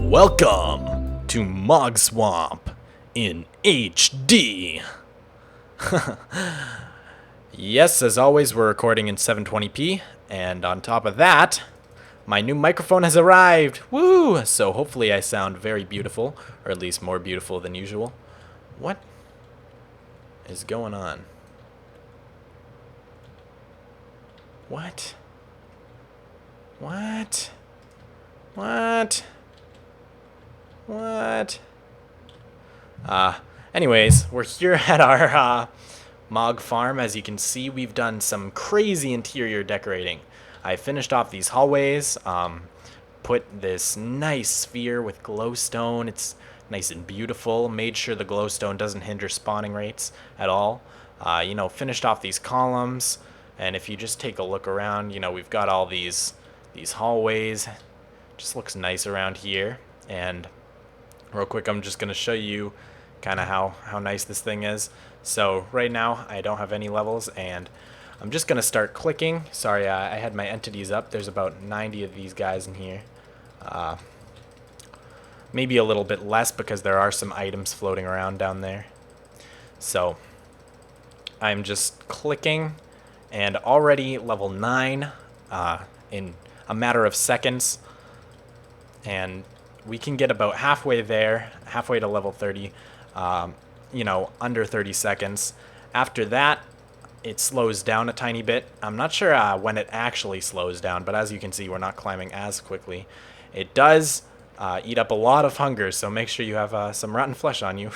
Welcome to Mog Swamp in HD. Yes, as always, we're recording in 720p, and on top of that, my new microphone has arrived. Woo! So hopefully I sound very beautiful, or at least more beautiful than usual. What is going on? What? What? What? What? Anyways, we're here at our Mog farm. As you can see, we've done some crazy interior decorating. I finished off these hallways, put this nice sphere with glowstone. It's nice and beautiful. Made sure the glowstone doesn't hinder spawning rates at all. Finished off these columns, and if you just take a look around, we've got all these hallways. Just looks nice around here. And real quick, I'm just going to show you kind of how nice this thing is. So right now I don't have any levels, and I'm just going to start clicking. Sorry, I had my entities up. There's about 90 of these guys in here. Maybe a little bit less because there are some items floating around down there. So I'm just clicking, and already level 9 in a matter of seconds. And we can get about halfway there, halfway to level 30, under 30 seconds. After that, it slows down a tiny bit. I'm not sure when it actually slows down, but as you can see, we're not climbing as quickly. It does eat up a lot of hunger, so make sure you have some rotten flesh on you.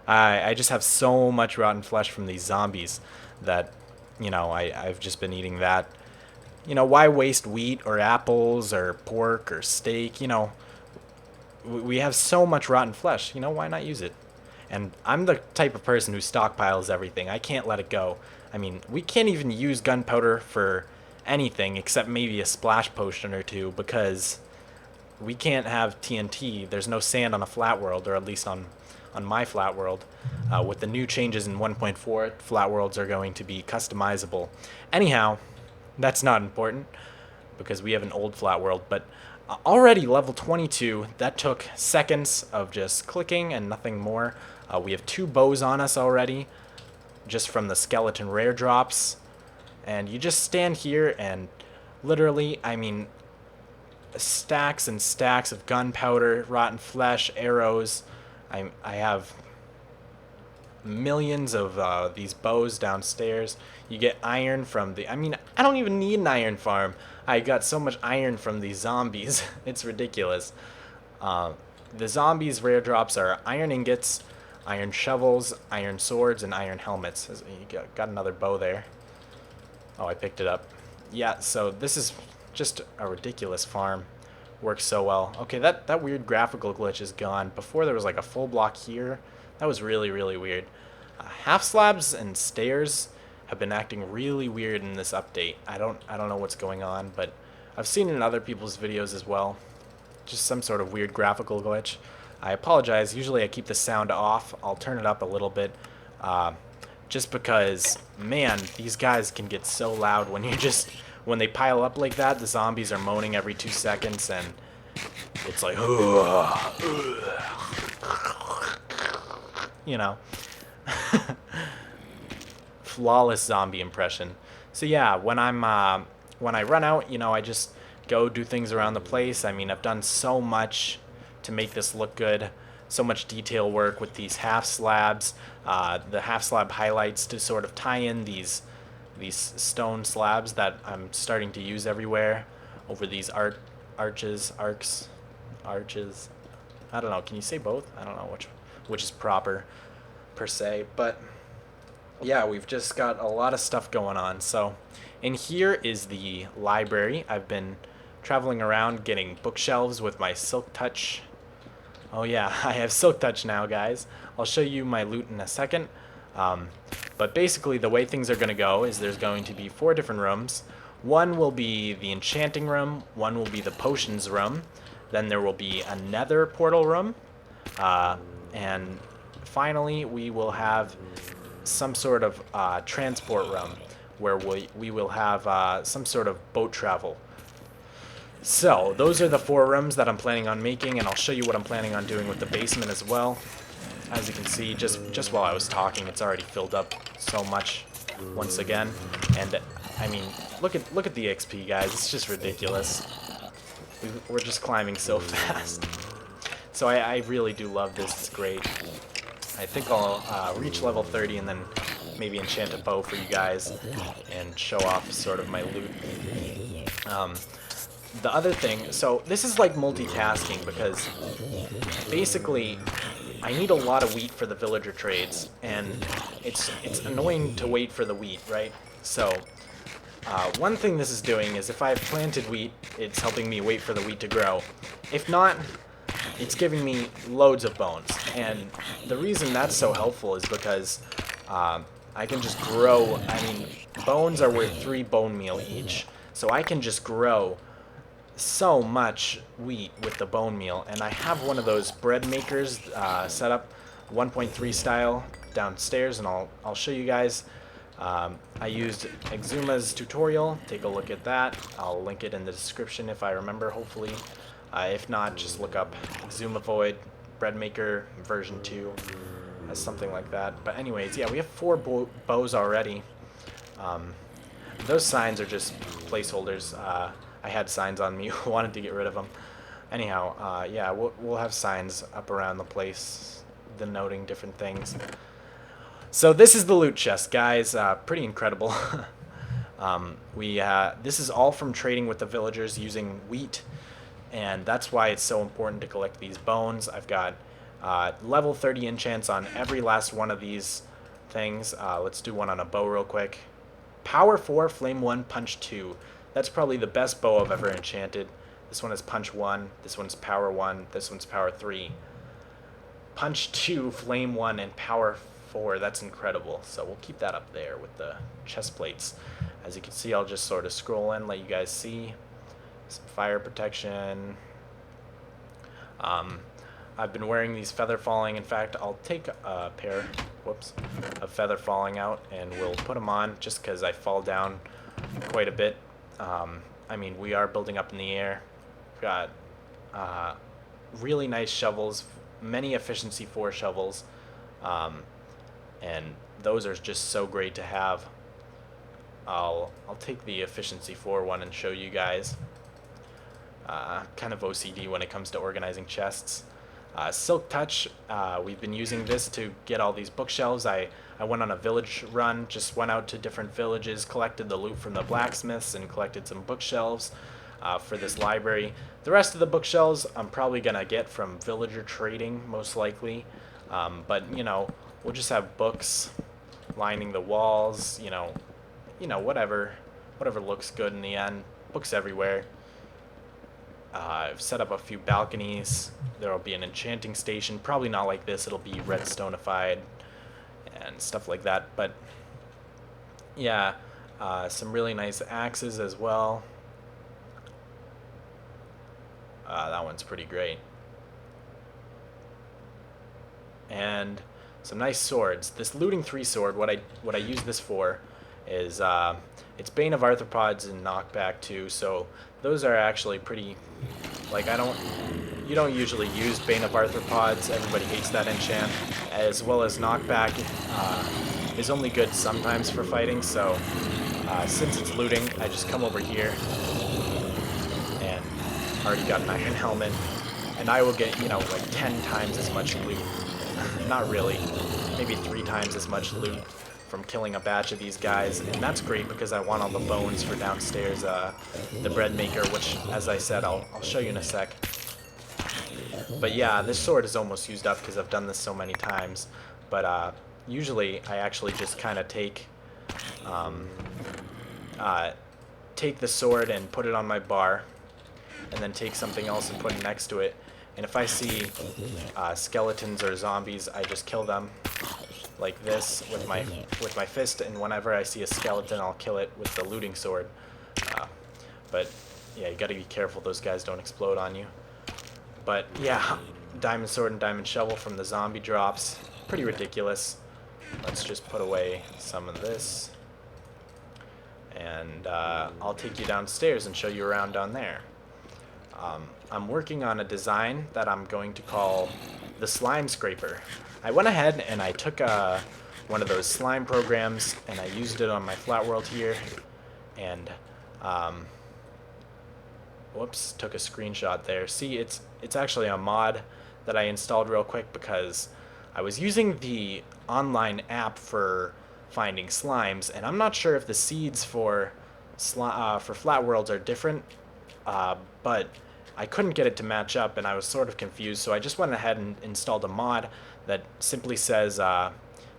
I just have so much rotten flesh from these zombies that, I've just been eating that. Why waste wheat or apples or pork or steak? We have so much rotten flesh. Why not use it? And I'm the type of person who stockpiles everything. I can't let it go. I mean, we can't even use gunpowder for anything except maybe a splash potion or two, because we can't have TNT. There's no sand on a Flatworld, or at least on my Flatworld. With the new changes in 1.4, Flatworlds are going to be customizable. Anyhow, that's not important because we have an old Flatworld, but already level 22, that took seconds of just clicking and nothing more. We have 2 bows on us already, just from the skeleton rare drops. And you just stand here and literally, stacks and stacks of gunpowder, rotten flesh, arrows. I have millions of these bows downstairs. You get iron from the... I don't even need an iron farm. I got so much iron from these zombies. It's ridiculous. The zombies' rare drops are iron ingots, iron shovels, iron swords, and iron helmets. You got another bow there. Oh, I picked it up. Yeah, so this is just a ridiculous farm. Works so well. Okay, that weird graphical glitch is gone. Before there was like a full block here. That was really, really weird. Half slabs and stairs have been acting really weird in this update. I don't know what's going on, but I've seen it in other people's videos as well. Just some sort of weird graphical glitch. I apologize. Usually I keep the sound off. I'll turn it up a little bit, just because, man, these guys can get so loud when they pile up like that. The zombies are moaning every 2 seconds, and it's like, flawless zombie impression. So yeah, when I run out, I just go do things around the place. I've done so much to make this look good, so much detail work with these half slabs, the half slab highlights to sort of tie in these stone slabs that I'm starting to use everywhere over these arches. I don't know. Can you say both? I don't know which is proper per se, but yeah, we've just got a lot of stuff going on. So in here is the library. I've been traveling around getting bookshelves with my Silk Touch. Oh yeah, I have Silk Touch now, guys. I'll show you my loot in a second. But basically the way things are going to go is there's going to be 4 different rooms. One will be the enchanting room, one will be the potions room, then there will be a nether portal room, and finally we will have some sort of transport room where we will have some sort of boat travel. So, those are the 4 rooms that I'm planning on making, and I'll show you what I'm planning on doing with the basement as well. As you can see, just while I was talking, it's already filled up so much once again. And, I mean, look at the XP, guys. It's just ridiculous. We're just climbing so fast. So I really do love this. It's great. I think I'll reach level 30 and then maybe enchant a bow for you guys and show off sort of my loot. The other thing, so this is like multitasking because basically I need a lot of wheat for the villager trades, and it's annoying to wait for the wheat, right? So one thing this is doing is if I've planted wheat, it's helping me wait for the wheat to grow. If not, it's giving me loads of bones. And the reason that's so helpful is because I can just grow. I mean, bones are worth 3 bone meal each. So I can just grow so much wheat with the bone meal. And I have one of those bread makers set up 1.3 style downstairs, and I'll show you guys. I used Exuma's tutorial. Take a look at that. I'll link it in the description if I remember, hopefully. If not, just look up XisumaVoid Breadmaker version 2 as something like that. But anyways, yeah, we have 4 bows already. Those signs are just placeholders. I had signs on me, wanted to get rid of them. Anyhow, yeah, we'll have signs up around the place denoting different things. So this is the loot chest, guys. Pretty incredible. This is all from trading with the villagers using wheat, and that's why it's so important to collect these bones. I've got level 30 enchants on every last one of these things. Let's do one on a bow real quick. Power 4, Flame 1, Punch 2. That's probably the best bow I've ever enchanted. This one is Punch 1, this one's Power 1, this one's Power 3. Punch 2, Flame 1, and Power 4. That's incredible. So we'll keep that up there with the chest plates. As you can see, I'll just sort of scroll in, let you guys see. Some fire protection. I've been wearing these feather falling. In fact, I'll take a pair of feather falling out and we'll put them on just because I fall down quite a bit. I mean, we are building up in the air. We've got really nice shovels, many efficiency 4 shovels, and those are just so great to have. I'll take the efficiency 4 one and show you guys. Kind of OCD when it comes to organizing chests. Silk Touch, we've been using this to get all these bookshelves. I went on a village run, just went out to different villages, collected the loot from the blacksmiths, and collected some bookshelves for this library. The rest of the bookshelves I'm probably going to get from villager trading, most likely. But, you know, we'll just have books lining the walls, you know, whatever looks good in the end. Books everywhere. I've set up a few balconies. There will be an enchanting station. Probably not like this. It'll be redstone-ified and stuff like that. But yeah, some really nice axes as well. That one's pretty great. And some nice swords. This Looting 3 sword, what I use this for is it's Bane of Arthropods and Knockback too, so those are actually pretty, like, you don't usually use Bane of Arthropods, everybody hates that enchant, as well as Knockback is only good sometimes for fighting, so since it's looting, I just come over here and already got an iron helmet, and I will get, you know, like 10 times as much loot. Not really, maybe 3 times as much loot from killing a batch of these guys, and that's great because I want all the bones for downstairs, the Breadmaker, which, as I said, I'll show you in a sec. But yeah, this sword is almost used up because I've done this so many times, but usually I actually just kind of take the sword and put it on my bar, and then take something else and put it next to it, and if I see skeletons or zombies, I just kill them like this with my fist, and whenever I see a skeleton, I'll kill it with the looting sword. But yeah, you gotta be careful those guys don't explode on you. But yeah, diamond sword and diamond shovel from the zombie drops, pretty ridiculous. Let's just put away some of this, and I'll take you downstairs and show you around down there. I'm working on a design that I'm going to call the Slime Scraper. I went ahead and I took one of those slime programs and I used it on my Flatworld here, and whoops, took a screenshot there. See, it's actually a mod that I installed real quick because I was using the online app for finding slimes, and I'm not sure if the seeds for Flatworlds are different, but I couldn't get it to match up, and I was sort of confused. So I just went ahead and installed a mod that simply says,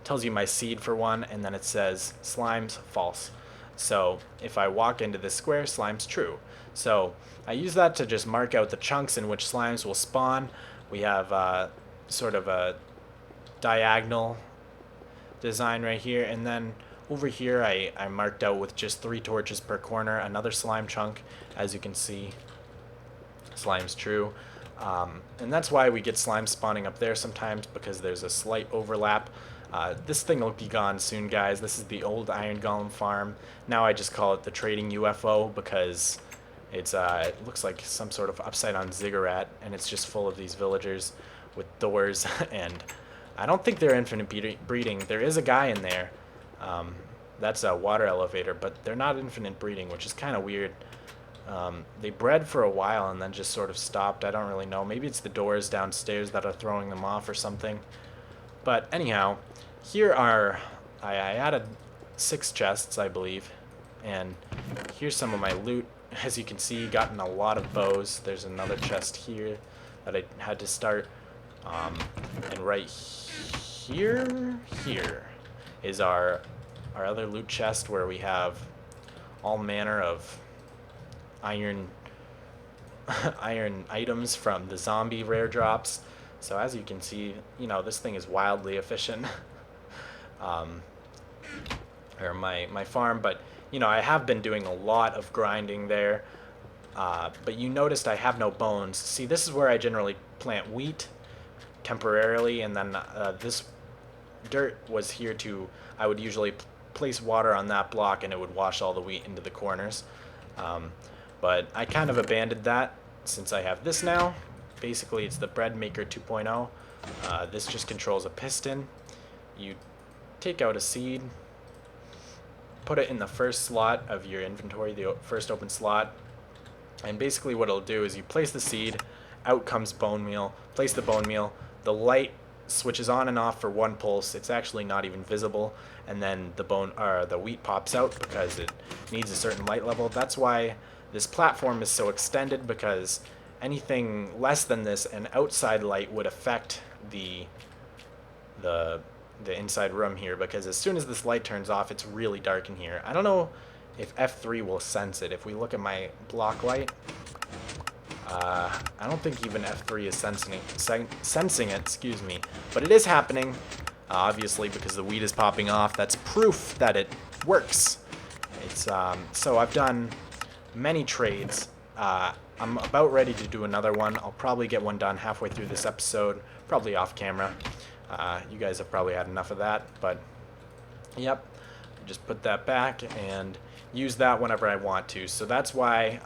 tells you my seed for one, and then it says slimes false. So if I walk into this square, slime's true. So I use that to just mark out the chunks in which slimes will spawn. We have sort of a diagonal design right here, and then over here I marked out with just 3 torches per corner another slime chunk. As you can see, slime's true, and that's why we get slime spawning up there sometimes, because there's a slight overlap. This thing will be gone soon, guys. This is the old iron golem farm. Now I just call it the trading UFO because it looks like some sort of upside down ziggurat, and it's just full of these villagers with doors. And I don't think they're infinite breeding. There is a guy in there. That's a water elevator, but they're not infinite breeding, which is kind of weird. They bred for a while and then just sort of stopped. I don't really know. Maybe it's the doors downstairs that are throwing them off or something. But anyhow, here are, I added 6 chests, I believe, and here's some of my loot. As you can see, gotten a lot of bows. There's another chest here that I had to start, and right here is our other loot chest, where we have all manner of iron items from the zombie rare drops. So as you can see, you know, this thing is wildly efficient. Or my farm, but you know, I have been doing a lot of grinding there. But you noticed I have no bones. See, this is where I generally plant wheat temporarily, and then this dirt was here to, I would usually place water on that block and it would wash all the wheat into the corners. But I kind of abandoned that since I have this now. Basically, it's the Breadmaker 2.0. This just controls a piston. You take out a seed, put it in the first slot of your inventory, the first open slot, and basically what it'll do is you place the seed, out comes bone meal, place the bone meal, the light switches on and off for 1 pulse. It's actually not even visible, and then the wheat pops out because it needs a certain light level. That's why this platform is so extended, because anything less than this, an outside light would affect the inside room here, because as soon as this light turns off, it's really dark in here. I don't know if F3 will sense it. If we look at my block light, I don't think even F3 is sensing it, excuse me, but it is happening, obviously, because the wheat is popping off. That's proof that it works. It's so I've done many trades. I'm about ready to do another one. I'll probably get one done halfway through this episode, probably off camera. You guys have probably had enough of that, but yep, just put that back and use that whenever I want to. So that's why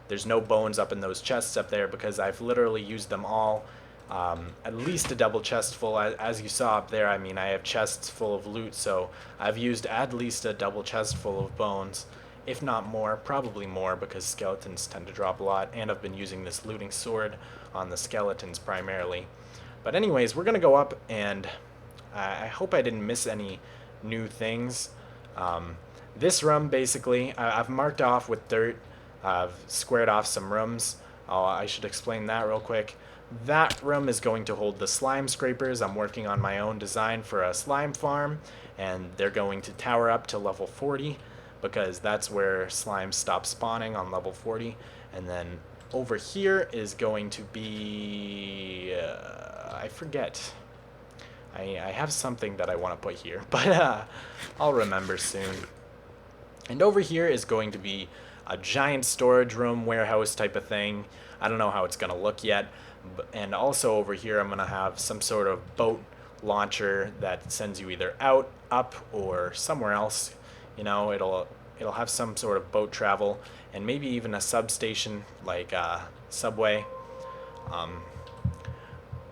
there's no bones up in those chests up there, because I've literally used them all. At least a double chest full, as you saw up there. I mean, I have chests full of loot, so I've used at least a double chest full of bones, if not more, probably more, because skeletons tend to drop a lot, and I've been using this looting sword on the skeletons primarily. But anyways, we're gonna go up, and I hope I didn't miss any new things. This room, basically, I've marked off with dirt. I've squared off some rooms. I should explain that real quick. That room is going to hold the slime scrapers. I'm working on my own design for a slime farm, and they're going to tower up to level 40, because that's where slimes stop spawning, on level 40. And then over here is going to be I forget. I have something that I want to put here, but I'll remember soon. And over here is going to be a giant storage room, warehouse type of thing. I don't know how it's going to look yet. And also over here, I'm going to have some sort of boat launcher that sends you either out, up, or somewhere else. You know, it'll have some sort of boat travel, and maybe even a substation, like subway.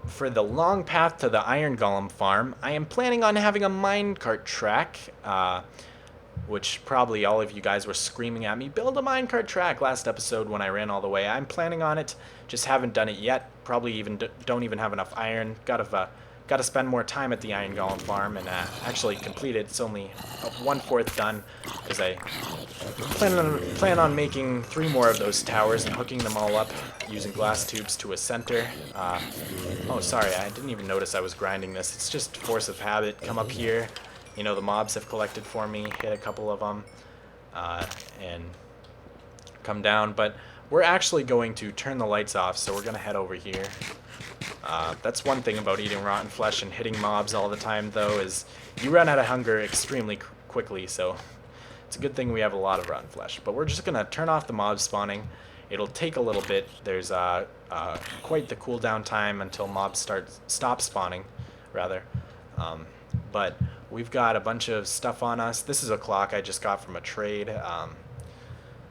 For the long path to the Iron Golem farm, I am planning on having a minecart track, which probably all of you guys were screaming at me, build a minecart track last episode when I ran all the way. I'm planning on it, just haven't done it yet. Probably even don't even have enough iron. Got to spend more time at the Iron Golem farm and actually complete it. It's only 1/4 done, because I plan on making 3 more of those towers and hooking them all up using glass tubes to a center. Oh, sorry, I didn't even notice I was grinding this. It's just force of habit. Come up here. You know, the mobs have collected for me, hit a couple of them, and come down. But we're actually going to turn the lights off, so we're going to head over here. That's one thing about eating rotten flesh and hitting mobs all the time, though, is you run out of hunger extremely quickly, so it's a good thing we have a lot of rotten flesh. But we're just going to turn off the mob spawning. It'll take a little bit. There's quite the cooldown time until mobs stop spawning, rather. But we've got a bunch of stuff on us. This is a clock I just got from a trade,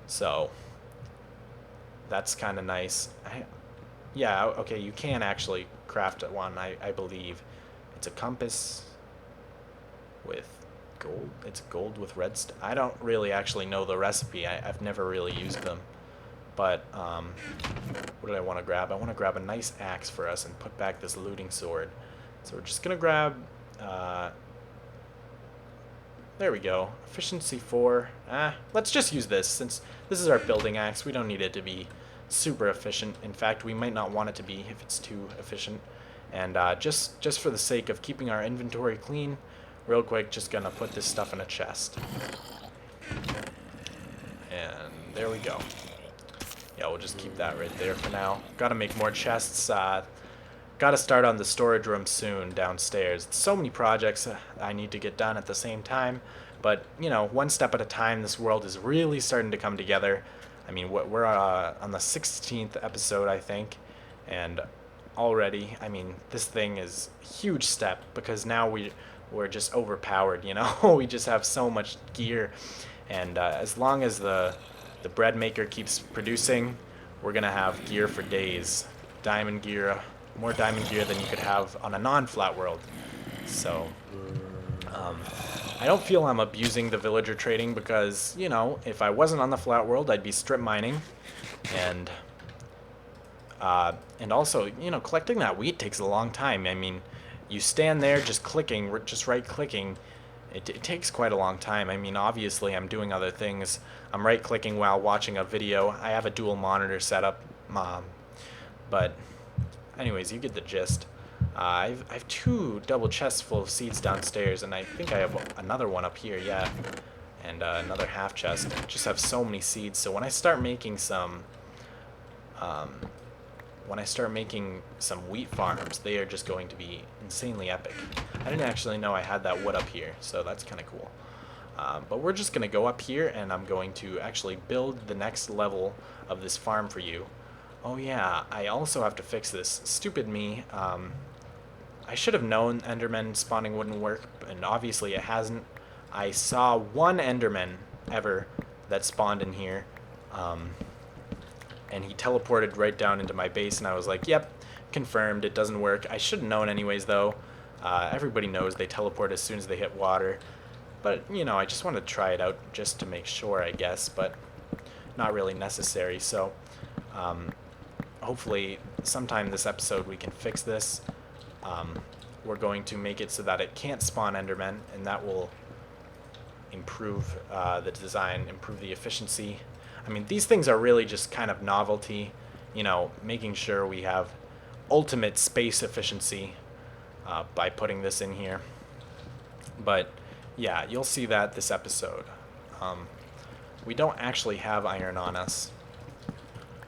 so that's kind of nice. Yeah, okay, you can actually craft one, I believe. It's a compass with gold. It's gold with red I don't really actually know the recipe. I've never really used them. But, what did I want to grab? I want to grab a nice axe for us and put back this looting sword. So we're just going to grab, there we go. Efficiency 4. Let's just use this, since this is our building axe. We don't need it to be super efficient. In fact, we might not want it to be if it's too efficient. And just for the sake of keeping our inventory clean, real quick, just gonna put this stuff in a chest. And there we go. Yeah, we'll just keep that right there for now. Gotta make more chests. Gotta start on the storage room soon downstairs. So many projects I need to get done at the same time. But, you know, one step at a time. This world is really starting to come together. I mean, we're on the 16th episode, I think, and already, I mean, this thing is a huge step, because now we're just overpowered, you know? We just have so much gear, and as long as the Breadmaker keeps producing, we're gonna have gear for days. Diamond gear, more diamond gear than you could have on a non-flat world. So, I don't feel I'm abusing the villager trading, because, you know, if I wasn't on the flat world, I'd be strip mining, and also, you know, collecting that wheat takes a long time. I mean, you stand there just clicking, just right-clicking. It takes quite a long time. I mean, obviously, I'm doing other things. I'm right-clicking while watching a video. I have a dual monitor setup, but anyways, you get the gist. I have 2 double chests full of seeds downstairs, and I think I have another one up here, yeah, and another half chest. I just have so many seeds, so when I start making some wheat farms, they are just going to be insanely epic. I didn't actually know I had that wood up here, so that's kind of cool. But we're just going to go up here, and I'm going to actually build the next level of this farm for you. Oh yeah, I also have to fix this. Stupid me. I should have known Enderman spawning wouldn't work, and obviously it hasn't. I saw one Enderman ever that spawned in here, and he teleported right down into my base, and I was like, yep, confirmed, it doesn't work. I should have known anyways, though. Everybody knows they teleport as soon as they hit water. But, you know, I just wanted to try it out just to make sure, I guess, but not really necessary. So, hopefully sometime this episode we can fix this. We're going to make it so that it can't spawn Endermen, and that will improve the design, improve the efficiency. I mean, these things are really just kind of novelty, you know, making sure we have ultimate space efficiency by putting this in here. But yeah, you'll see that this episode. We don't actually have iron on us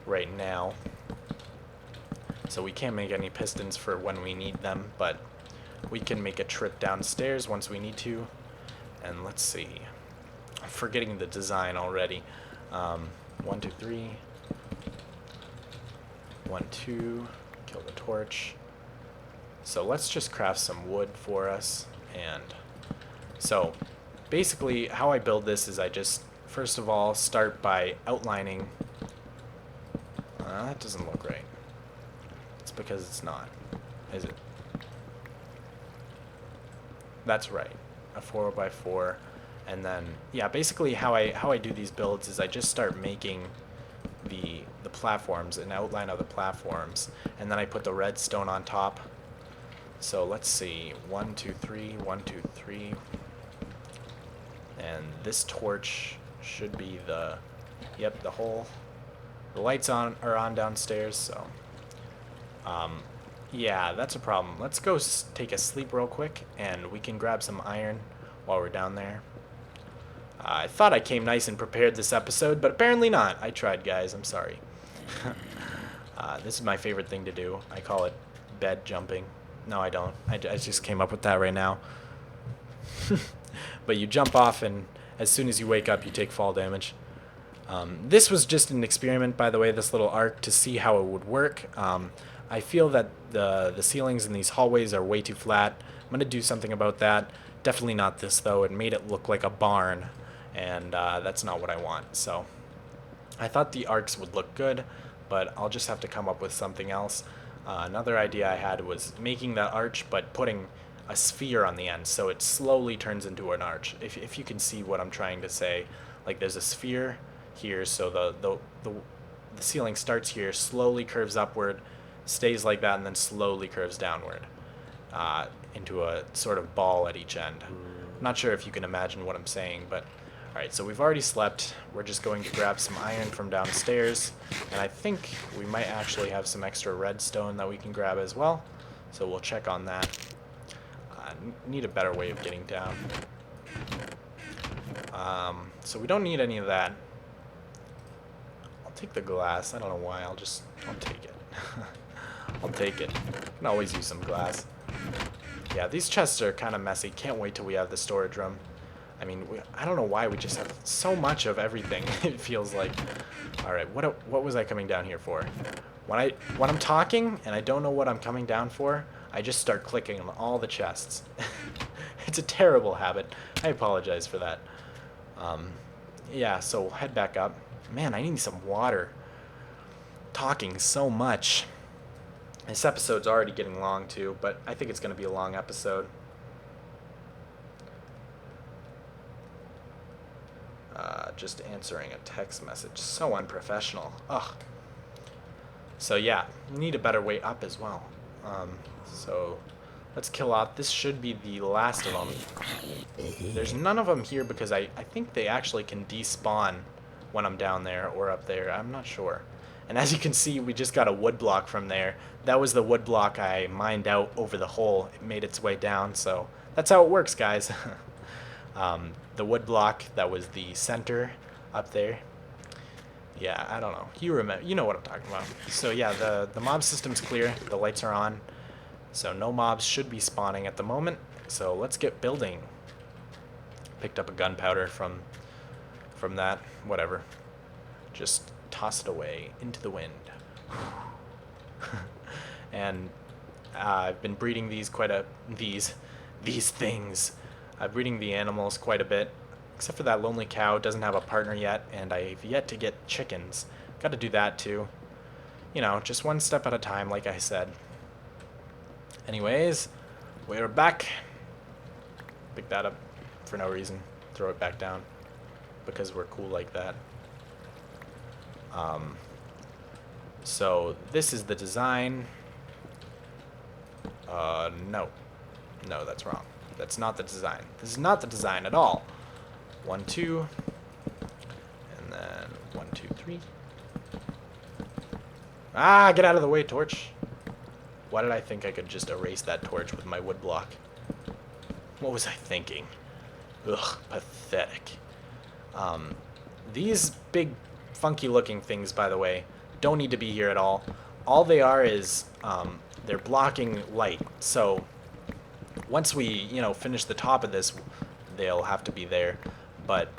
right now, so we can't make any pistons for when we need them, but we can make a trip downstairs once we need to. And let's see, I'm forgetting the design already. 1, 2, 3. 1, 2. Kill the torch. So let's just craft some wood for us. And so basically how I build this is I just first of all start by outlining. That doesn't look right. It's because it's not, is it? That's right. A 4x4, and then yeah, basically how I do these builds is I just start making the platforms, an outline of the platforms, and then I put the redstone on top. So let's see, 1 2 3 1 2 3, and this torch should be the the lights are on downstairs. So yeah, that's a problem. Let's go take a sleep real quick, and we can grab some iron while we're down there. I thought I came nice and prepared this episode, but apparently not. I tried, guys. I'm sorry. This is my favorite thing to do. I call it bed jumping. No, I don't. I just came up with that right now. But you jump off, and as soon as you wake up, you take fall damage. This was just an experiment, by the way, this little arc, to see how it would work. I feel that the ceilings in these hallways are way too flat. I'm going to do something about that. Definitely not this, though. It made it look like a barn, and that's not what I want. So I thought the arcs would look good, but I'll just have to come up with something else. Another idea I had was making that arch, but putting a sphere on the end, so it slowly turns into an arch. If you can see what I'm trying to say, like there's a sphere here, so the ceiling starts here, slowly curves upward, stays like that, and then slowly curves downward into a sort of ball at each end. I'm not sure if you can imagine what I'm saying, but alright, so we've already slept. We're just going to grab some iron from downstairs, and I think we might actually have some extra redstone that we can grab as well, so we'll check on that. Need a better way of getting down. So we don't need any of that. I'll take the glass. I don't know why. I'll take it. I'll take it. Can always use some glass. Yeah, these chests are kind of messy. Can't wait till we have the storage room. I mean, I don't know why we just have so much of everything. It feels like. All right, what was I coming down here for? When I'm talking and I don't know what I'm coming down for, I just start clicking on all the chests. It's a terrible habit. I apologize for that. Yeah, so we'll head back up. Man, I need some water. Talking so much. This episode's already getting long too, but I think it's going to be a long episode. Just answering a text message. So unprofessional. Ugh. So yeah, need a better way up as well. So let's kill off. This should be the last of them. There's none of them here because I think they actually can despawn when I'm down there or up there. I'm not sure. And as you can see, we just got a wood block from there. That was the wood block I mined out over the hole. It made its way down, so that's how it works, guys. The wood block that was the center up there. Yeah, I don't know. You know what I'm talking about. So yeah, the mob system's clear. The lights are on. So no mobs should be spawning at the moment. So let's get building. Picked up a gunpowder from that. Whatever. Just toss it away into the wind. And I've been breeding these these things. I'm breeding the animals quite a bit. Except for that lonely cow, doesn't have a partner yet, and I've yet to get chickens. Got to do that too. You know, just one step at a time, like I said. Anyways, we're back. Pick that up for no reason. Throw it back down because we're cool like that. So this is the design. No, that's wrong. That's not the design. This is not the design at all. 1 2, and then 1 2 3. Ah, get out of the way, torch. Why did I think I could just erase that torch with my wood block? What was I thinking? Ugh, pathetic. These big funky looking things, by the way, don't need to be here at all. All they are is they're blocking light. So once we, finish the top of this, they'll have to be there. But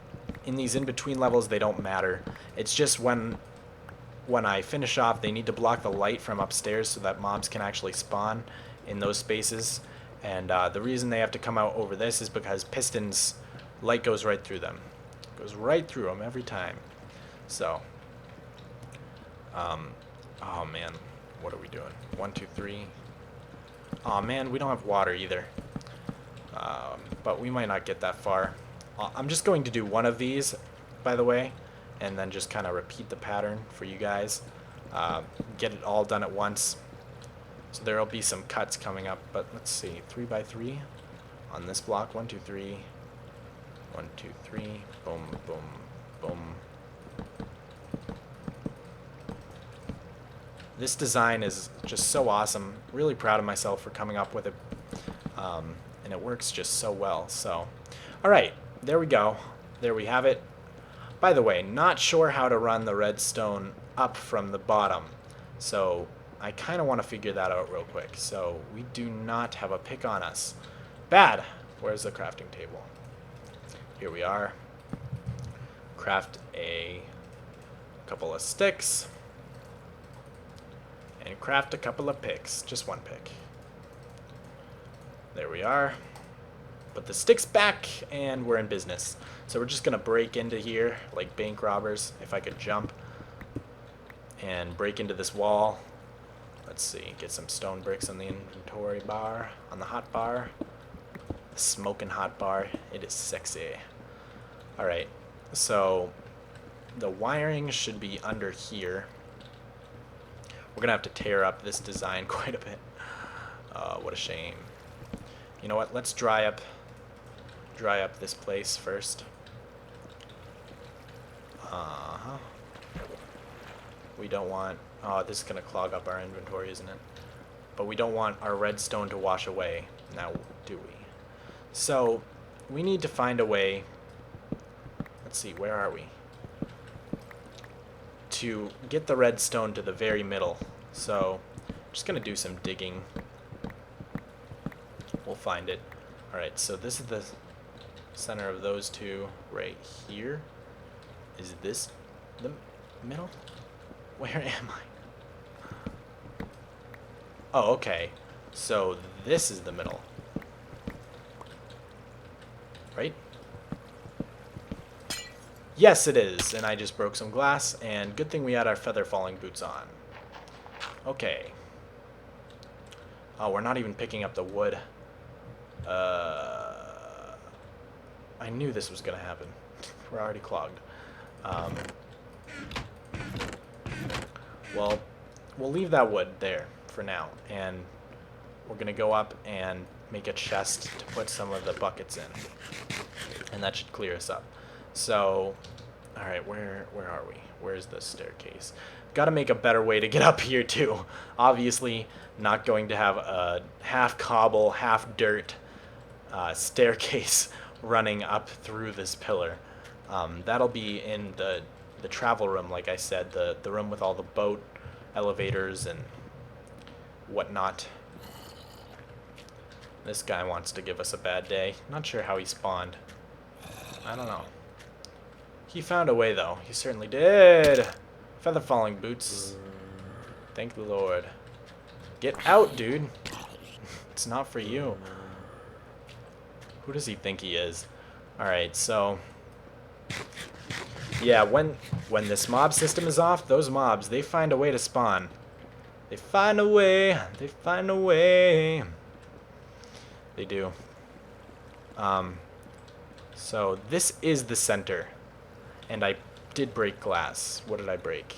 in these in-between levels, they don't matter. It's just when I finish off, they need to block the light from upstairs so that mobs can actually spawn in those spaces. And the reason they have to come out over this is because pistons, light goes right through them. Goes right through them every time. So Oh man, what are we doing? 1, 2, 3. Oh man, we don't have water either. But we might not get that far. I'm just going to do one of these, by the way, and then just kind of repeat the pattern for you guys. Get it all done at once. So there will be some cuts coming up, but let's see, 3 by 3 on this block. 1, 2, 3. 1, 2, 3. Boom, boom, boom. This design is just so awesome. Really proud of myself for coming up with it. And it works just so well. So, all right, there we go. There we have it. By the way, not sure how to run the redstone up from the bottom. So I kind of want to figure that out real quick. So we do not have a pick on us. Bad. Where's the crafting table? Here we are. Craft a couple of sticks. And craft a couple of picks. Just one pick. There we are. Put the sticks back, and we're in business. So we're just going to break into here like bank robbers. If I could jump and break into this wall. Let's see. Get some stone bricks on the inventory bar. On the hot bar. The smoking hot bar. It is sexy. Alright. So the wiring should be under here. We're going to have to tear up this design quite a bit. What a shame. You know what? Let's dry up this place first. We don't want... Oh, this is going to clog up our inventory, isn't it? But we don't want our redstone to wash away. Now, do we? So, we need to find a way... Let's see, where are we? To get the redstone to the very middle. So, I'm just going to do some digging. We'll find it. Alright, so this is the center of those two right here. Is this the middle? Where am I? Oh, okay. So this is the middle. Right? Yes, it is. And I just broke some glass, and good thing we had our feather falling boots on. Okay. Oh, we're not even picking up the wood. I knew this was going to happen. We're already clogged. Well, we'll leave that wood there for now, and we're going to go up and make a chest to put some of the buckets in, and that should clear us up. So, alright, where are we? Where's the staircase? Got to make a better way to get up here, too. Obviously, not going to have a half cobble, half dirt staircase running up through this pillar. That'll be in the travel room, like I said, the room with all the boat elevators and whatnot. This guy wants to give us a bad day. Not sure how he spawned. I don't know. He found a way, though. He certainly did. Feather falling boots. Thank the Lord. Get out, dude. It's not for you. Who does he think he is? Alright, so... Yeah, when this mob system is off, those mobs, they find a way to spawn. They find a way. They find a way. They do. So this is the center. And I did break glass. What did I break?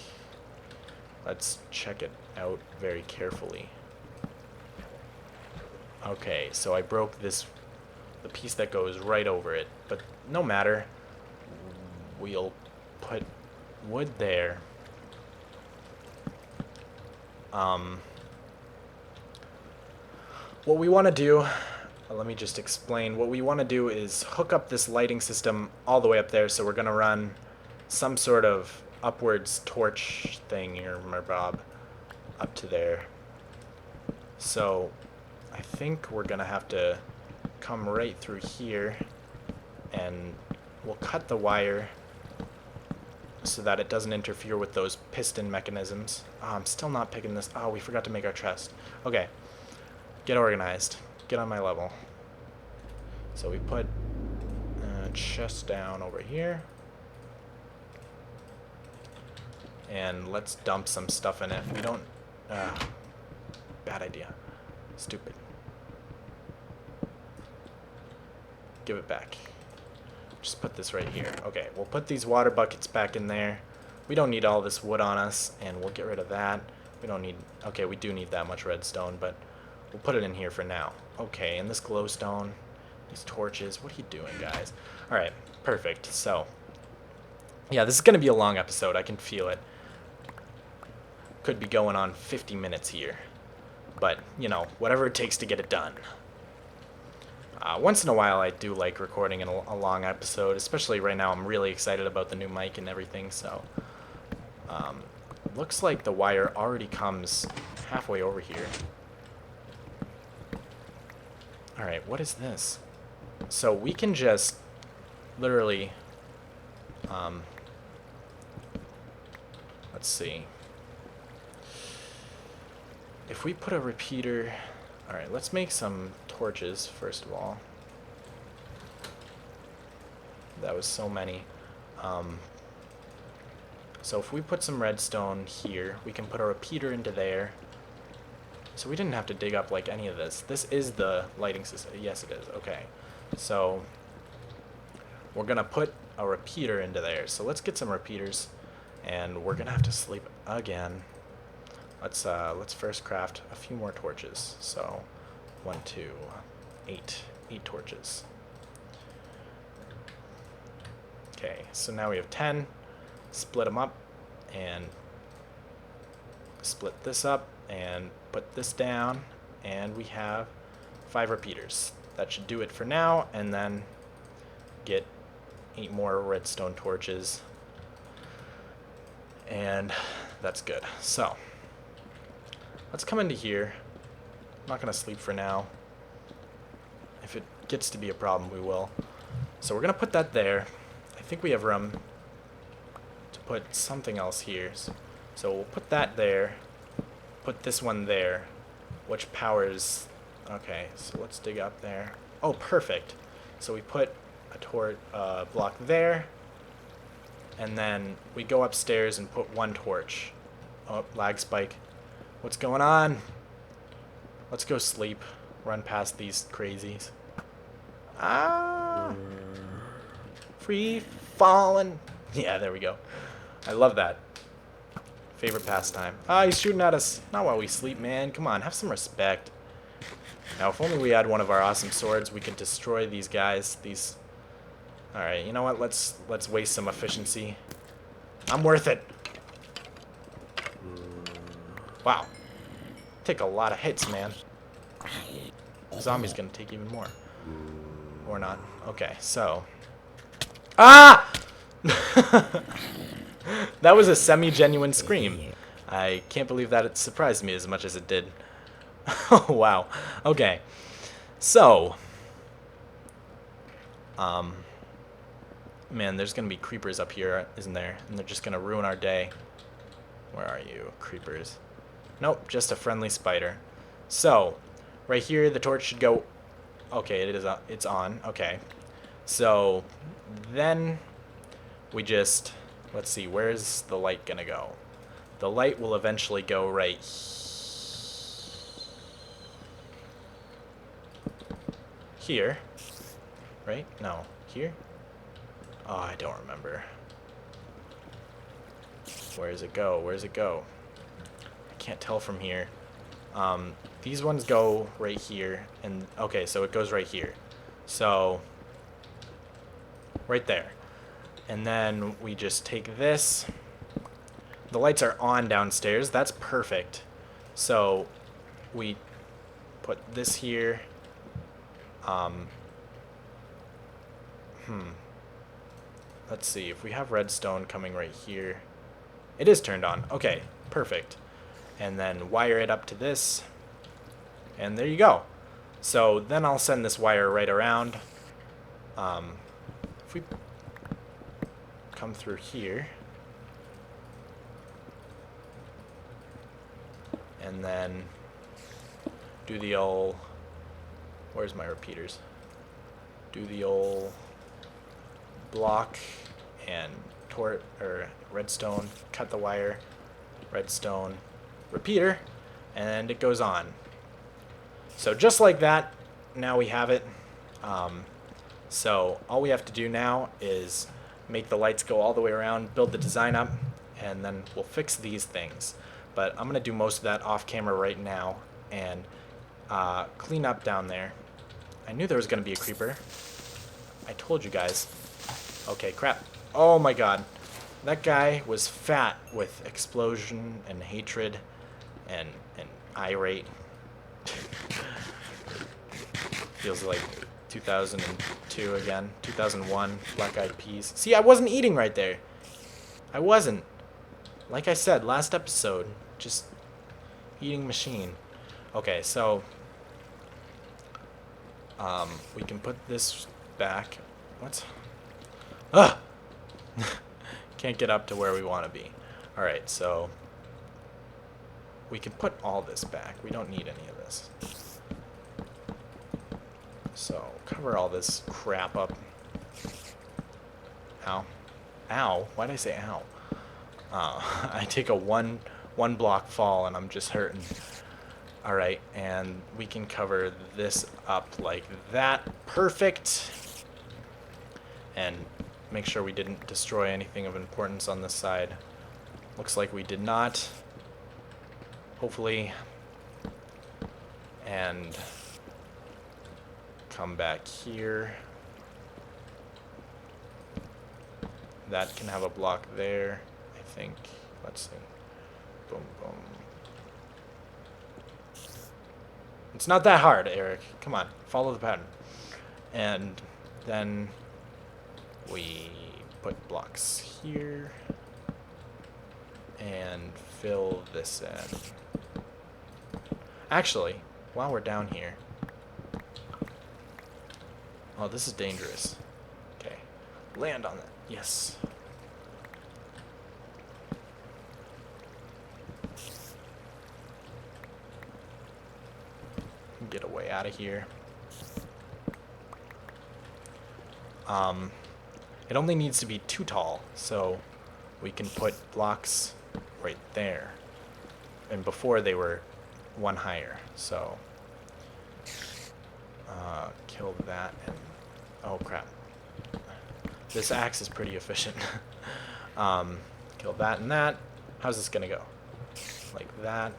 Let's check it out very carefully. Okay, so I broke the piece that goes right over it. But no matter. We'll put wood there. What we want to do, let me just explain. What we want to do is hook up this lighting system all the way up there. So we're going to run some sort of upwards torch thing here, Bob, up to there. So I think we're going to have to come right through here, and we'll cut the wire so that it doesn't interfere with those piston mechanisms. Oh, I'm still not picking this. Oh, we forgot to make our chest. Okay. Get organized. Get on my level. So we put chest down over here. And let's dump some stuff in it. We don't... bad idea. Stupid. Give it back. Just put this right here. Okay, we'll put these water buckets back in there. We don't need all this wood on us, and we'll get rid of that. We don't need... Okay, we do need that much redstone, but we'll put it in here for now. Okay, and this glowstone, these torches. What are you doing, guys? Alright, perfect. So, yeah, this is going to be a long episode. I can feel it. Could be going on 50 minutes here. But, you know, whatever it takes to get it done. Once in a while, I do like recording a long episode, especially right now. I'm really excited about the new mic and everything, so... looks like the wire already comes halfway over here. Alright, what is this? So we can just literally... let's see. If we put a repeater... Alright, let's make some torches, first of all. That was so many. So if we put some redstone here, we can put a repeater into there. So we didn't have to dig up like any of this. This is the lighting system. Yes, it is. Okay. So we're going to put a repeater into there. So let's get some repeaters. And we're going to have to sleep again. Let's first craft a few more torches. So 1, 2, 8 torches. Okay, so now we have 10. Split them up and split this up and put this down, and we have 5 repeaters. That should do it for now, and then get 8 more redstone torches, and that's good. So let's come into here. I'm not gonna sleep for now. If it gets to be a problem, we will. So we're gonna put that there. I think we have room to put something else here. So we'll put that there. Put this one there, which powers... Okay, so let's dig up there. Oh, perfect. So we put a block there, and then we go upstairs and put 1 torch. Oh, lag spike. What's going on? Let's go sleep. Run past these crazies. Ah! Free falling. Yeah, there we go. I love that. Favorite pastime. Ah, he's shooting at us. Not while we sleep, man. Come on, have some respect. Now, if only we had one of our awesome swords, we could destroy these guys. These. All right, you know what? Let's waste some efficiency. I'm worth it. Wow. Take a lot of hits, man. The zombie's gonna take even more. Or not. Okay, so. Ah! That was a semi-genuine scream. I can't believe that it surprised me as much as it did. Oh, wow. Okay. So. Man, there's gonna be creepers up here, isn't there? And they're just gonna ruin our day. Where are you, creepers? Nope, just a friendly spider. So, right here, the torch should go... Okay, it's on. Okay. So, then we just... Let's see, where's the light gonna go? The light will eventually go right here. Right? No. Here? Oh, I don't remember. Where does it go? Where does it go? I can't tell from here. These ones go right here, and okay, so it goes right here. So, right there. And then we just take this. The lights are on downstairs. That's perfect. So, we put this here. Let's see, if we have redstone coming right here. It is turned on. Okay, perfect. And then wire it up to this. And there you go. So then I'll send this wire right around. If we come through here. And then do the old... Where's my repeaters? Do the old block and or redstone, cut the wire, redstone, repeater, and it goes on. So just like that, now we have it. So all we have to do now is make the lights go all the way around, build the design up, and then we'll fix these things. But I'm going to do most of that off camera right now and clean up down there. I knew there was going to be a creeper. I told you guys. Okay, crap. Oh my god. That guy was fat with explosion and hatred and irate. Feels like 2002 again. 2001, Black Eyed Peas. See, I wasn't eating right there. I wasn't. Like I said, last episode, just eating machine. Okay, so we can put this back. What? Ugh! Can't get up to where we want to be. Alright, so we can put all this back. We don't need any of this. So cover all this crap up. Ow. Ow. Why did I say ow? I take a one block fall and I'm just hurting. Alright, and we can cover this up like that. Perfect. And make sure we didn't destroy anything of importance on this side. Looks like we did not. Hopefully. And come back here. That can have a block there, I think. Let's see. Boom, boom. It's not that hard, Eric. Come on, follow the pattern. And then we put blocks here and fill this in. Actually, while we're down here. Oh, this is dangerous. Okay. Land on that. Yes. Get away out of here. It only needs to be 2 tall, so we can put blocks right there. And before they were 1 higher, so kill that and oh crap. This axe is pretty efficient. Kill that and that. How's this gonna go? Like that.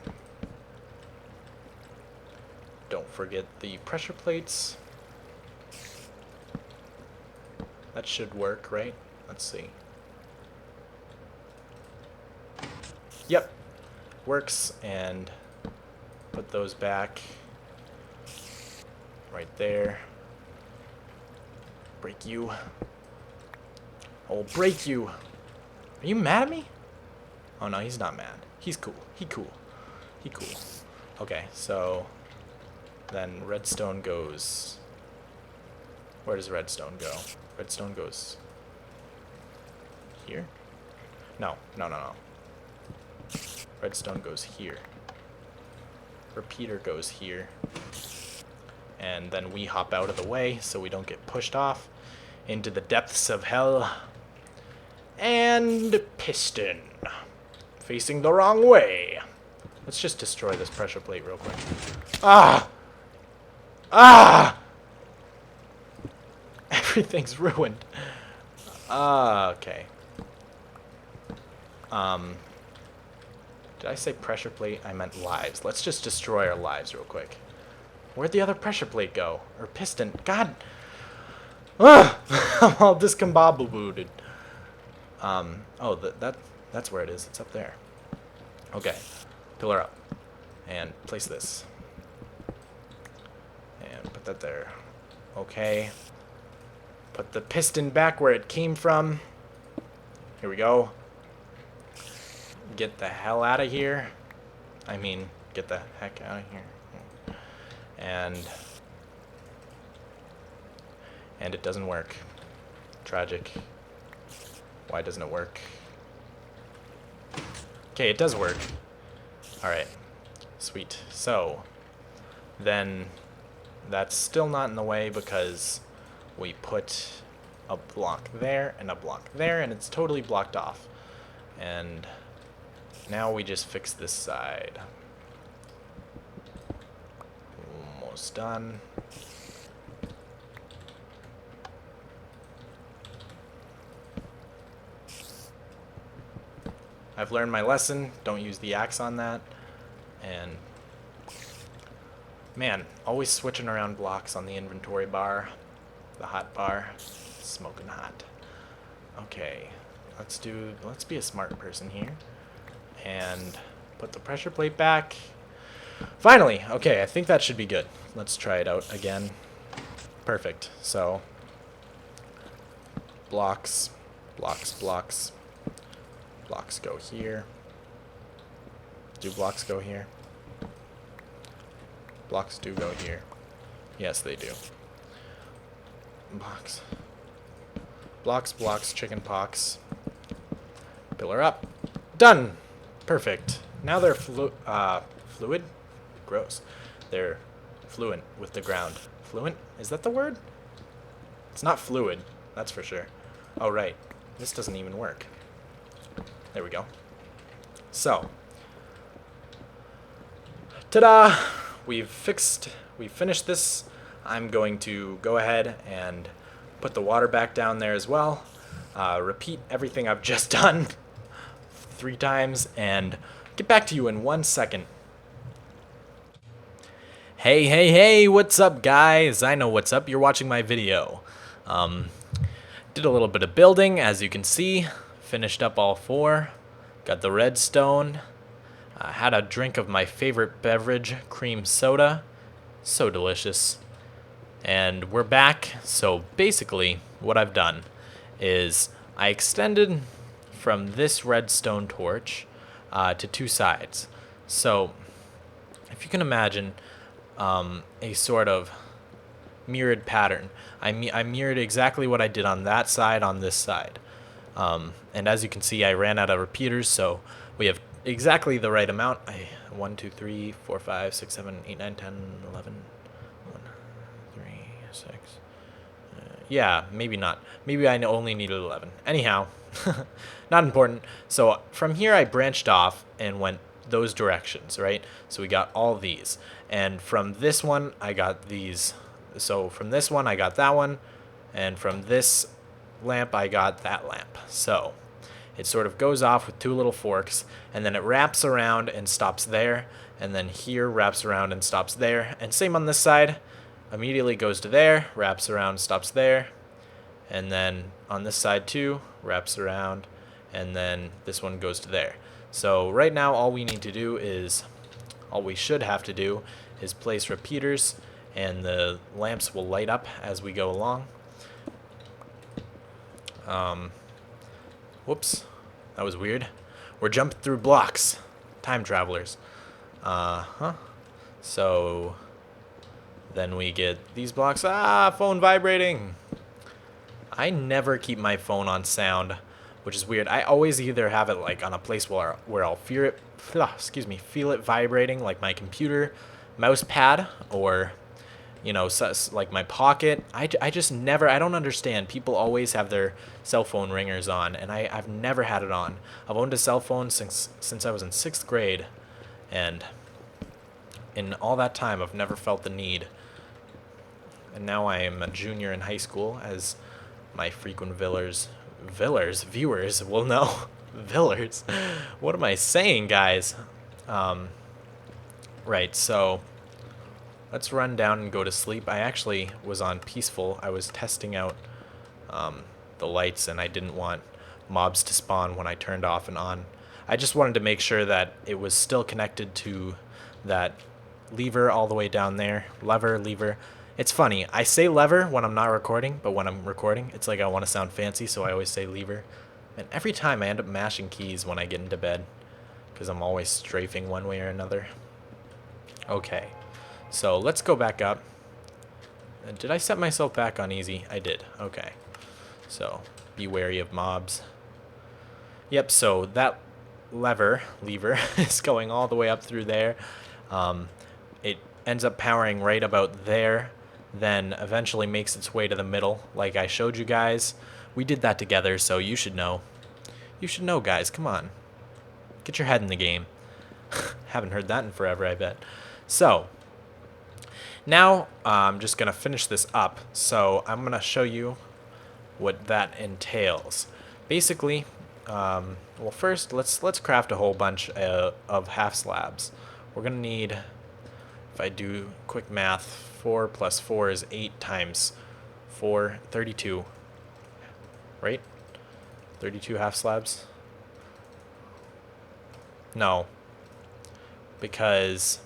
Don't forget the pressure plates. That should work, right? Let's see. Yep. Works, and put those back right there. Break you. I'll break you. Are you mad at me? Oh no, he's not mad. He's cool. He cool. He cool. Okay, so then redstone goes. Where does redstone go? Redstone goes here? No, no, no, no. Redstone goes here. Repeater goes here. And then we hop out of the way so we don't get pushed off into the depths of hell. And piston. Facing the wrong way. Let's just destroy this pressure plate real quick. Ah! Ah! Everything's ruined. Okay. Did I say pressure plate? I meant lives. Let's just destroy our lives real quick. Where'd the other pressure plate go? Or piston? God! I'm all discombobulated. Oh, that's where it is. It's up there. Okay. Pillar up. And place this. And put that there. Okay. Put the piston back where it came from. Here we go. Get the hell out of here. I mean, get the heck out of here. And it doesn't work. Tragic. Why doesn't it work? Okay, it does work. Alright. Sweet. So, then that's still not in the way because we put a block there, and a block there, and it's totally blocked off. And now we just fix this side. Almost done. I've learned my lesson. Don't use the axe on that. And man, always switching around blocks on the inventory bar. The hot bar. Smoking hot. Okay. Let's be a smart person here. And put the pressure plate back. Finally! Okay, I think that should be good. Let's try it out again. Perfect. So blocks, blocks, blocks. Blocks go here. Do blocks go here? Blocks do go here. Yes, they do. Blocks. Blocks, blocks, chicken pox. Pillar up. Done! Perfect. Now they're fluid? Gross. They're fluent with the ground. Fluent? Is that the word? It's not fluid, that's for sure. Oh, right. This doesn't even work. There we go. So, ta-da! We've finished this. I'm going to go ahead and put the water back down there as well. Repeat everything I've just done 3 times and get back to you in 1 second. Hey, hey, hey, what's up, guys? I know what's up. You're watching my video. Did a little bit of building, as you can see. Finished up all 4. Got the redstone. Had a drink of my favorite beverage, cream soda. So delicious. And we're back. So basically, what I've done is I extended from this redstone torch to 2 sides. So if you can imagine a sort of mirrored pattern. I mirrored exactly what I did on that side on this side. And as you can see, I ran out of repeaters, so we have exactly the right amount. 1, 2, 3, 4, 5, 6, 7, 8, 9, 10, 11. 1, 3, 6. Yeah, maybe not. Maybe I only needed 11. Anyhow, not important. So from here, I branched off and went those directions, right? So we got all these. And from this one, I got these. So from this one, I got that one. And from this lamp, I got that lamp. So it sort of goes off with 2 little forks, and then it wraps around and stops there, and then here wraps around and stops there, and same on this side. Immediately goes to there, wraps around, stops there, and then on this side too, wraps around, and then this one goes to there. So right now all we need to do is, all we should have to do is place repeaters, and the lamps will light up as we go along. Whoops, that was weird. We're jumping through blocks. Time travelers. So then we get these blocks. Phone vibrating. I never keep my phone on sound, which is weird. I always either have it like on a place where I'll feel it vibrating, like my computer mouse pad, or you know, like my pocket. I just never, I don't understand. People always have their cell phone ringers on, and I've never had it on. I've owned a cell phone since I was in 6th grade, and in all that time, I've never felt the need. And now I am a junior in high school, as my frequent viewers will know. Villers. What am I saying, guys? Right, so let's run down and go to sleep. I actually was on peaceful. I was testing out the lights, and I didn't want mobs to spawn when I turned off and on. I just wanted to make sure that it was still connected to that lever all the way down there. Lever. It's funny. I say lever when I'm not recording, but when I'm recording, it's like I want to sound fancy, so I always say lever. And every time I end up mashing keys when I get into bed, because I'm always strafing one way or another. Okay. So let's go back up. Did I set myself back on easy? I did. Okay. So be wary of mobs. Yep, so that lever is going all the way up through there. It ends up powering right about there. then eventually makes its way to the middle, like I showed you guys. We did that together, so you should know. You should know, guys. Come on. Get your head in the game. Haven't heard that in forever, I bet. So, now I'm just going to finish this up. So, I'm going to show you what that entails. Basically, well, first, let's craft a whole bunch of half slabs. We're going to need, if I do quick math, 4 plus 4 is 8 times 4, 32. Right? 32 half slabs? No. Because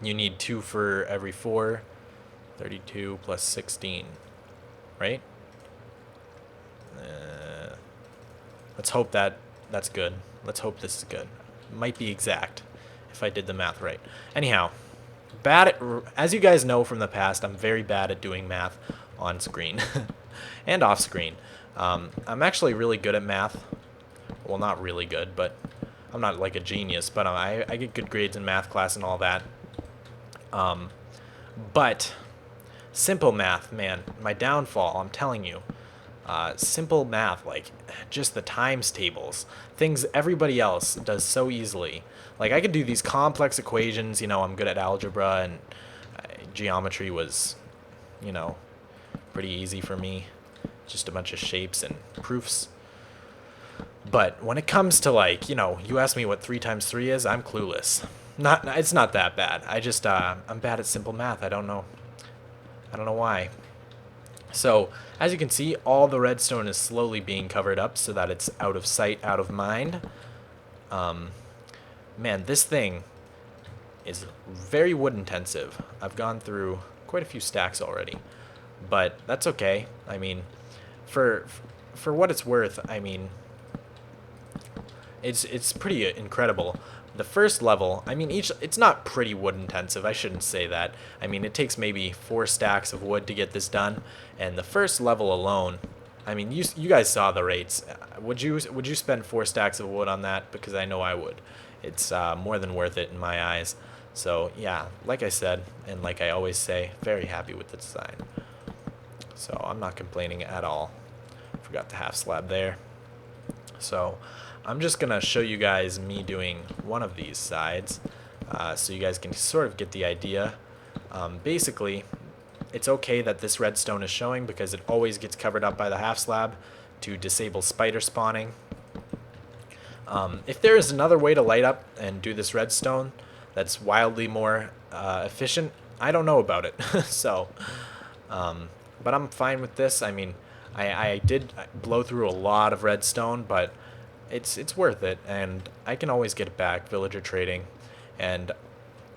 you need 2 for every 4. 32 plus 16. Right? Let's hope that's good. Let's hope this is good. Might be exact if I did the math right. Anyhow, as you guys know from the past, I'm very bad at doing math on screen and off screen. I'm actually really good at math. Well, not really good, but I'm not like a genius, but I get good grades in math class and all that. But simple math, man, my downfall, I'm telling you. Simple math, like just the times tables, things everybody else does so easily. Like I could do these complex equations, you know, I'm good at algebra, and geometry was, you know, pretty easy for me. Just a bunch of shapes and proofs. But when it comes to, like, you know, you ask me what 3 times 3 is, I'm clueless. It's not that bad. I just I'm bad at simple math. I don't know why. So, as you can see, all the redstone is slowly being covered up so that it's out of sight, out of mind. Man, this thing is very wood intensive. I've gone through quite a few stacks already, but that's okay. I mean, for what it's worth, I mean, it's pretty incredible. The first level, I mean, it's not pretty wood intensive. I shouldn't say that. I mean, it takes maybe 4 stacks of wood to get this done, and the first level alone, I mean, you guys saw the rates. Would you spend 4 stacks of wood on that? Because I know I would. It's more than worth it in my eyes. So yeah, like I said, and like I always say, very happy with the design. So I'm not complaining at all. Forgot the half slab there. So I'm just gonna show you guys me doing one of these sides, so you guys can sort of get the idea. Basically, it's okay that this redstone is showing because it always gets covered up by the half slab to disable spider spawning. If there is another way to light up and do this redstone that's wildly more efficient, I don't know about it. So, but I'm fine with this. I mean, I did blow through a lot of redstone, but it's worth it, and I can always get it back. Villager trading, and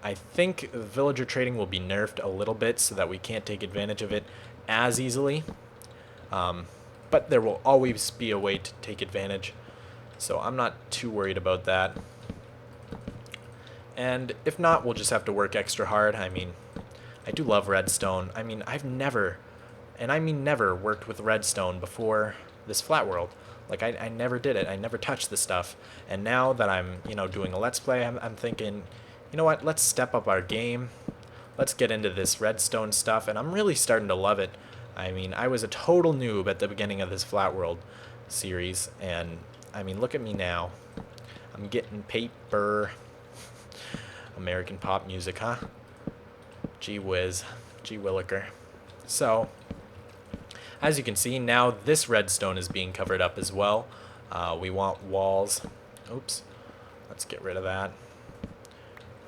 I think villager trading will be nerfed a little bit so that we can't take advantage of it as easily. But there will always be a way to take advantage, so I'm not too worried about that. And if not, we'll just have to work extra hard. I mean, I do love redstone. I mean, I've never, and I mean never, worked with redstone before this Flatworld. Like, I never did it. I never touched this stuff. And now that I'm, you know, doing a Let's Play, I'm thinking, you know what, let's step up our game. Let's get into this redstone stuff, and I'm really starting to love it. I mean, I was a total noob at the beginning of this Flatworld series, and, I mean, look at me now. I'm getting paper. American pop music, huh? Gee whiz. Gee williker. So, as you can see, now this redstone is being covered up as well. We want walls. Oops. Let's get rid of that.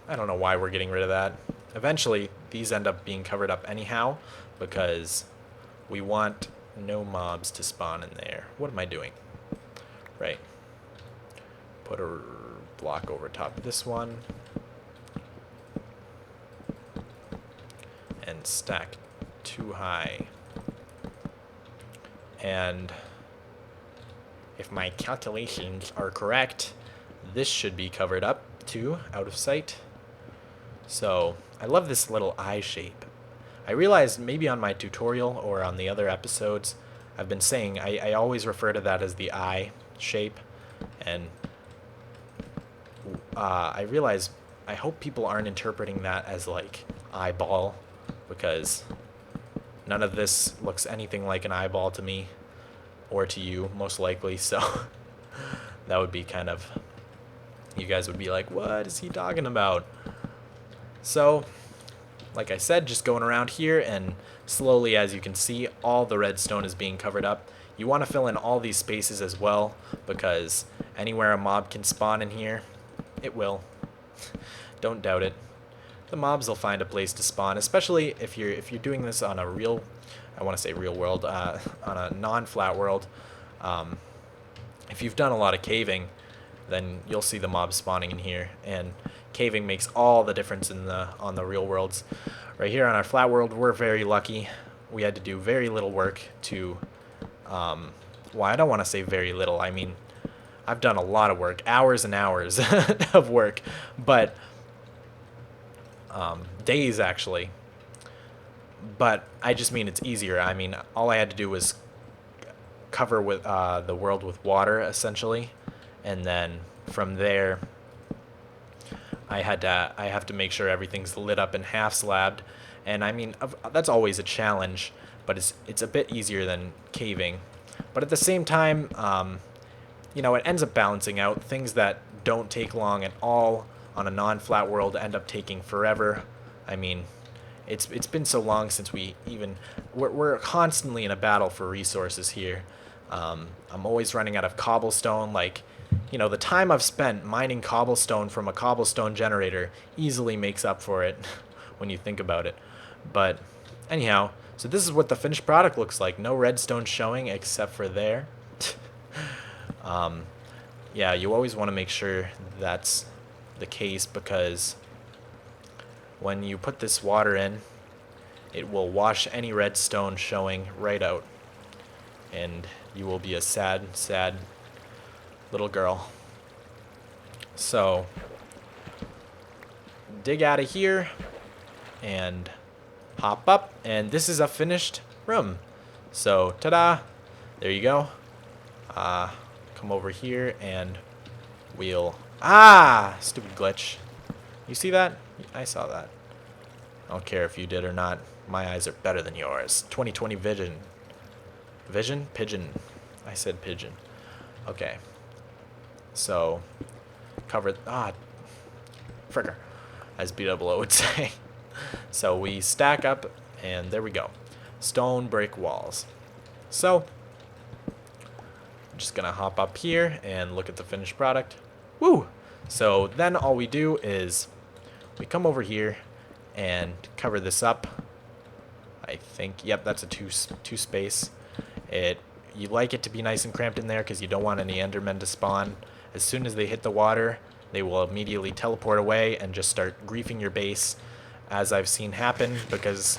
I don't know why we're getting rid of that. Eventually, these end up being covered up anyhow, because we want no mobs to spawn in there. What am I doing? Right. Put a block over top of this one. And stack too high. And if my calculations are correct, this should be covered up too, out of sight. So I love this little eye shape. I realized maybe on my tutorial or on the other episodes, I've been saying I always refer to that as the eye shape, and I realize I hope people aren't interpreting that as like eyeball, because None of this looks anything like an eyeball to me, or to you, most likely, so that would be kind of, you guys would be like, what is he talking about? So, like I said, just going around here, and slowly, as you can see, all the redstone is being covered up. You want to fill in all these spaces as well, because anywhere a mob can spawn in here, it will. Don't doubt it. The mobs will find a place to spawn, especially if you're doing this on a real, I want to say real world, on a non-flat world. If you've done a lot of caving, then you'll see the mobs spawning in here, and caving makes all the difference on the real worlds. Right here on our flat world, we're very lucky. We had to do very little work to, well, I don't want to say very little. I mean, I've done a lot of work, hours and hours of work, but days actually. But I just mean it's easier. I mean, all I had to do was cover with the world with water essentially, and then from there I have to make sure everything's lit up and half slabbed. And I mean, that's always a challenge, but it's a bit easier than caving. But at the same time, you know, it ends up balancing out. Things that don't take long at all on a non-flat world end up taking forever. I mean, it's been so long since we're constantly in a battle for resources here. I'm always running out of cobblestone. Like, you know, the time I've spent mining cobblestone from a cobblestone generator easily makes up for it when you think about it. But anyhow, so this is what the finished product looks like. No redstone showing except for there. Yeah, you always want to make sure that's the case, because when you put this water in, it will wash any redstone showing right out, and you will be a sad, sad little girl. So dig out of here and hop up, and this is a finished room. So ta-da, there you go. Come over here and we'll, stupid glitch. You see that? I saw that. I don't care if you did or not. My eyes are better than yours. 20/20 vision. Vision? Pigeon. I said pigeon. Okay. So, cover, fricker, as BWO would say. So we stack up, and there we go. Stone brick walls. So, I'm just gonna hop up here and look at the finished product. Woo! So then all we do is we come over here and cover this up. I think, yep, that's a two space. You like it to be nice and cramped in there because you don't want any endermen to spawn. As soon as they hit the water, they will immediately teleport away and just start griefing your base, as I've seen happen, because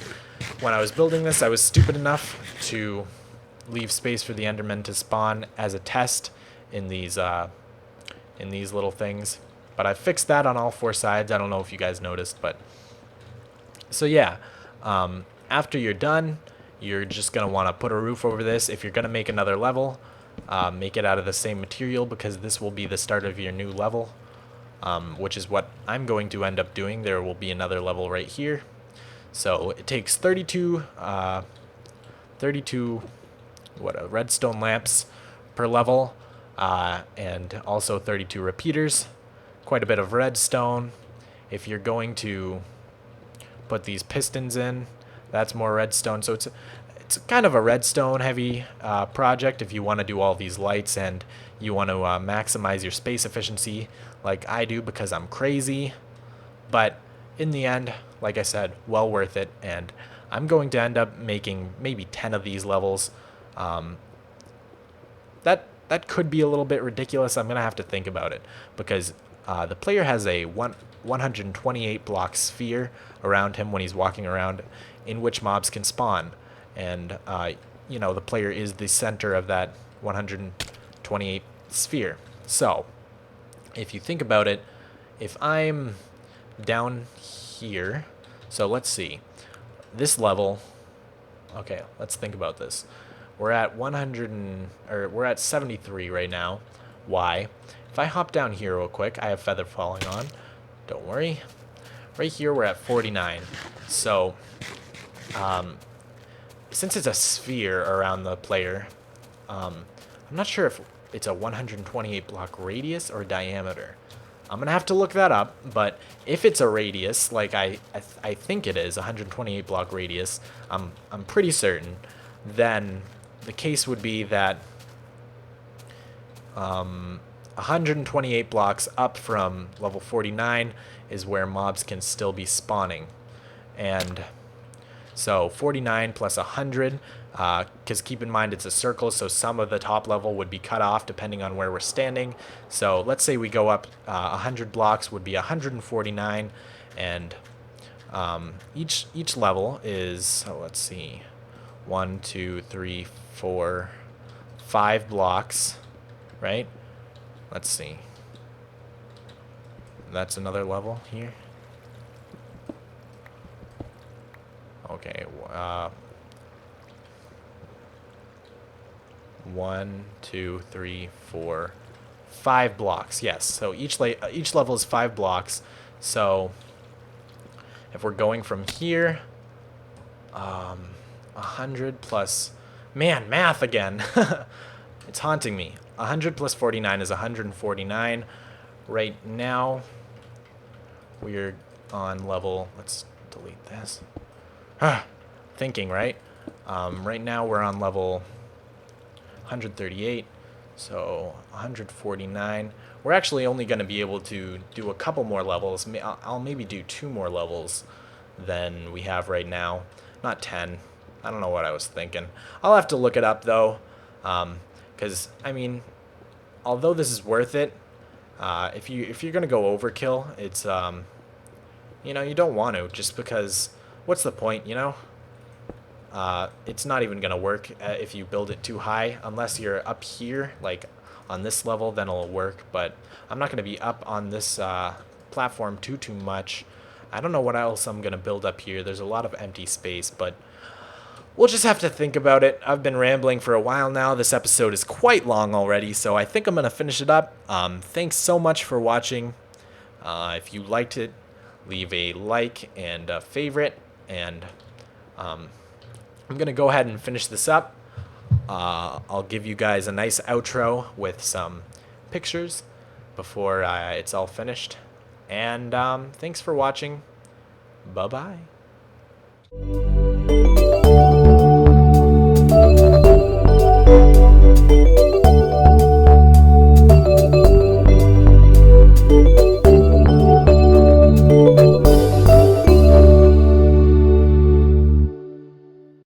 when I was building this, I was stupid enough to leave space for the endermen to spawn as a test in these little things. But I fixed that on all four sides. I don't know if you guys noticed, but so yeah, after you're done, you're just gonna want to put a roof over this. If you're gonna make another level, make it out of the same material, because this will be the start of your new level, which is what I'm going to end up doing. There will be another level right here. So it takes 32 redstone lamps per level, and also 32 repeaters. Quite a bit of redstone. If you're going to put these pistons in, that's more redstone. So it's kind of a redstone heavy project if you want to do all these lights and you want to maximize your space efficiency like I do, because I'm crazy. But in the end, like I said, well worth it, and I'm going to end up making maybe 10 of these levels. That could be a little bit ridiculous. I'm gonna have to think about it, because the player has a 128 block sphere around him when he's walking around, in which mobs can spawn, and you know, the player is the center of that 128 sphere. So if you think about it, if I'm down here, so let's see, this level, okay, let's think about this. We're at we're at 73 right now. Why? If I hop down here real quick, I have feather falling on. Don't worry. Right here we're at 49. So since it's a sphere around the player, I'm not sure if it's a 128 block radius or diameter. I'm gonna have to look that up, but if it's a radius, like I think it is, 128 block radius, I'm pretty certain, then the case would be that 128 blocks up from level 49 is where mobs can still be spawning. And so 49 plus 100, because keep in mind it's a circle, so some of the top level would be cut off depending on where we're standing. So let's say we go up 100 blocks would be 149, and each level is, so let's see, 1, 2, 3, 4, 5 blocks, right? Let's see. That's another level here. Okay, 1, 2, 3, 4, 5 blocks. Yes, so each level is 5 blocks. So if we're going from here, 100 plus, man, math again. It's haunting me. 100 plus 49 is 149. Right now, we're on level, let's delete this. Thinking, right? Right now we're on level 138, so 149. We're actually only going to be able to do a couple more levels. I'll maybe do 2 more levels than we have right now. Not 10. I don't know what I was thinking. I'll have to look it up, though, because, I mean, although this is worth it, if you're going to go overkill, it's, you know, you don't want to, just because what's the point, you know? It's not even going to work if you build it too high, unless you're up here, like on this level, then it'll work. But I'm not going to be up on this platform too much. I don't know what else I'm going to build up here. There's a lot of empty space, but we'll just have to think about it. I've been rambling for a while now. This episode is quite long already, so I think I'm going to finish it up. Thanks so much for watching. If you liked it, leave a like and a favorite, and I'm going to go ahead and finish this up. I'll give you guys a nice outro with some pictures before it's all finished. And thanks for watching. Bye-bye.